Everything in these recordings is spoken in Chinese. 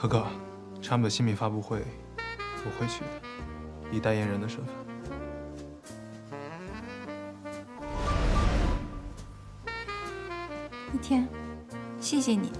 可可，Trump 的新品发布会我会去的，以代言人的身份。一天，谢谢你。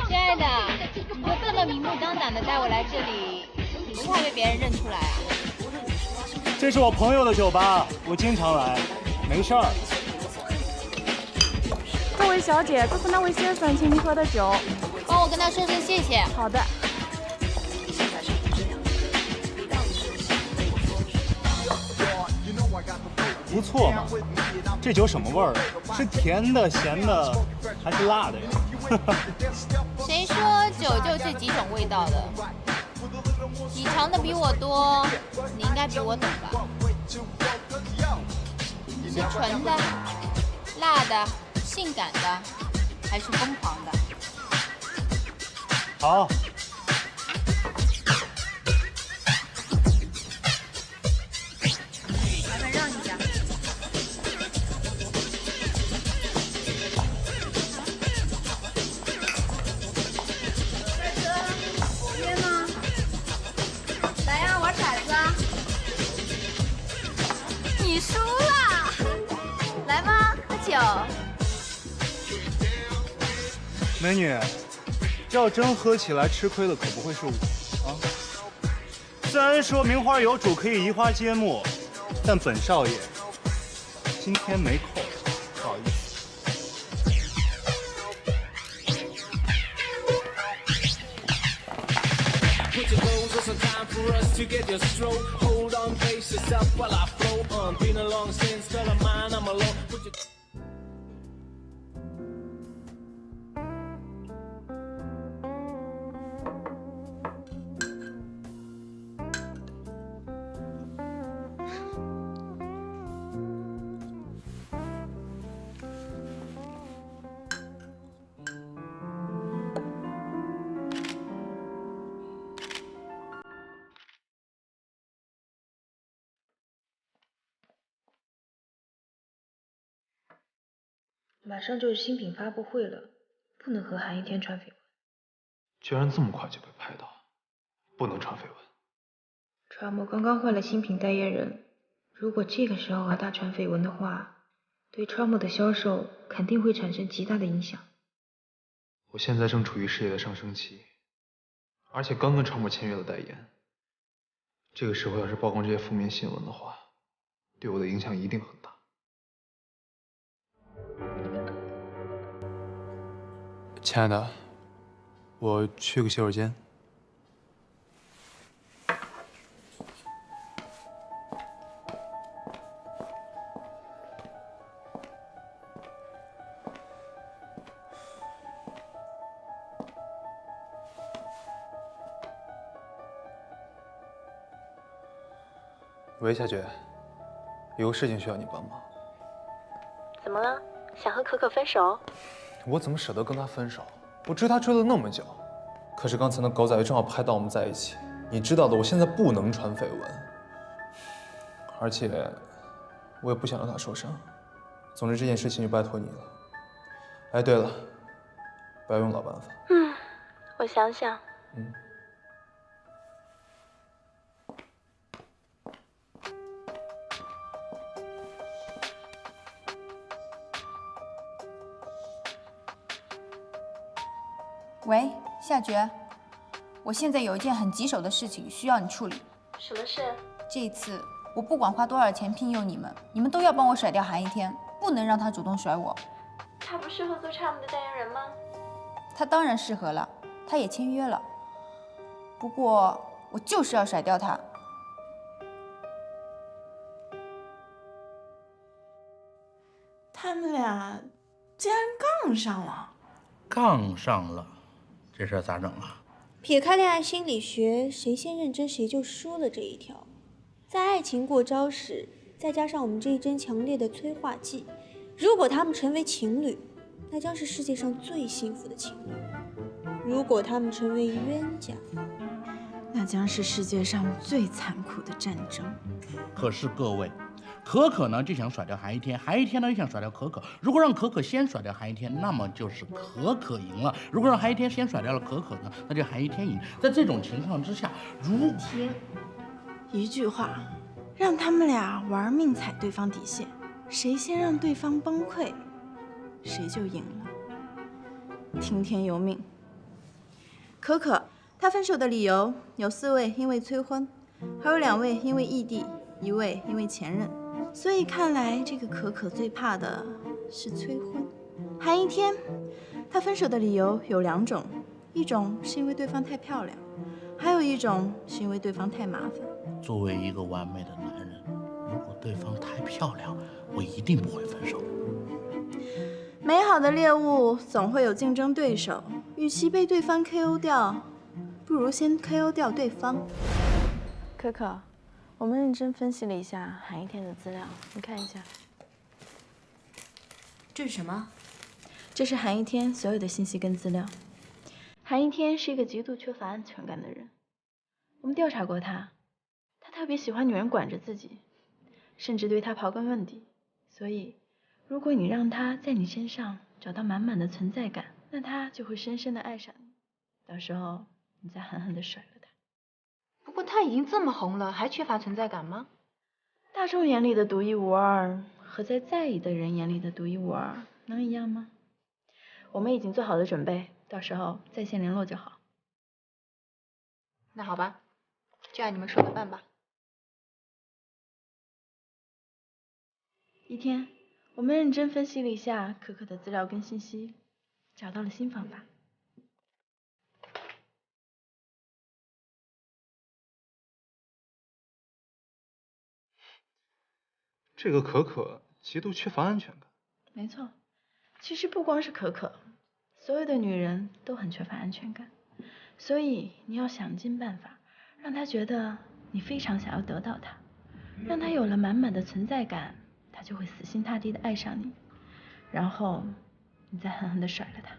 亲爱的，你就这么明目张胆的带我来这里，你不怕被别人认出来啊？这是我朋友的酒吧，我经常来，没事儿。这位小姐，这是那位先生请你喝的酒，帮我跟他说声谢谢。好的。不错嘛，这酒什么味儿？是甜的、咸的，还是辣的呀？谁说酒就这几种味道的？你尝的比我多，你应该比我懂吧？是纯的、辣的、性感的，还是疯狂的？好。麻烦让一下。约吗？来呀，玩骰子啊！你输了，来吧，喝酒。美女，这要真喝起来吃亏的可不会是我啊！虽然说名花有主可以移花接木，但本少爷今天没空，不好意思。马上就是新品发布会了，不能和韩一天传绯闻。居然这么快就被拍到，不能传绯闻。Trump刚刚换了新品代言人，如果这个时候和他传绯闻的话，对 Trump 的销售肯定会产生极大的影响。我现在正处于事业的上升期，而且刚跟Trump签约了代言。这个时候要是曝光这些负面新闻的话，对我的影响一定很大。亲爱的，我去个洗手间。喂，夏雪，有个事情需要你帮忙。怎么了？想和可可分手？我怎么舍得跟他分手？我追他追了那么久，可是刚才那狗仔队正好拍到我们在一起。你知道的，我现在不能传绯闻，而且我也不想让他受伤。总之这件事情就拜托你了。哎，对了，不要用老办法。我想想。喂，夏觉，我现在有一件很棘手的事情需要你处理。什么事？这一次我不管花多少钱聘用你们，你们都要帮我甩掉韩一天，不能让他主动甩我。他不适合做Trump的代言人吗？他当然适合了，他也签约了。不过我就是要甩掉他。他们俩竟然杠上了。杠上了，这事儿咋整啊？撇开恋爱心理学谁先认真谁就输了这一条，在爱情过招时，再加上我们这一针强烈的催化剂，如果他们成为情侣，那将是世界上最幸福的情侣；如果他们成为冤家，那将是世界上最残酷的战争。可是各位，可可呢就想甩掉韩一天，韩一天呢又想甩掉可可。如果让可可先甩掉韩一天，那么就是可可赢了；如果让韩一天先甩掉了可可呢，那就韩一天赢。在这种情况之下，一句话，让他们俩玩命踩对方底线，谁先让对方崩溃，谁就赢了。听天由命。可可，她分手的理由有4位因为催婚，还有2位因为异地，1位因为前任。所以看来这个可可最怕的是催婚。韩一天，她分手的理由有2种，一种是因为对方太漂亮，还有一种是因为对方太麻烦。作为一个完美的男人，如果对方太漂亮，我一定不会分手。美好的猎物总会有竞争对手，与其被对方 KO 掉，不如先 KO 掉对方。可可，我们认真分析了一下韩一天的资料，你看一下。这是什么？这是韩一天所有的信息跟资料。韩一天是一个极度缺乏安全感的人，我们调查过他，他特别喜欢女人管着自己，甚至对他刨根问底。所以，如果你让他在你身上找到满满的存在感，那他就会深深的爱上你。到时候，你再狠狠的甩了他。不过他已经这么红了，还缺乏存在感吗？大众眼里的独一无二和在意的人眼里的独一无二能一样吗？我们已经做好了准备，到时候在线联络就好。那好吧，就按你们说的办吧。一天，我们认真分析了一下可可的资料跟信息，找到了新方法。这个可可极度缺乏安全感。没错，其实不光是可可，所有的女人都很缺乏安全感，所以你要想尽办法，让她觉得你非常想要得到她，让她有了满满的存在感，她就会死心塌地的爱上你，然后你再狠狠的甩了她。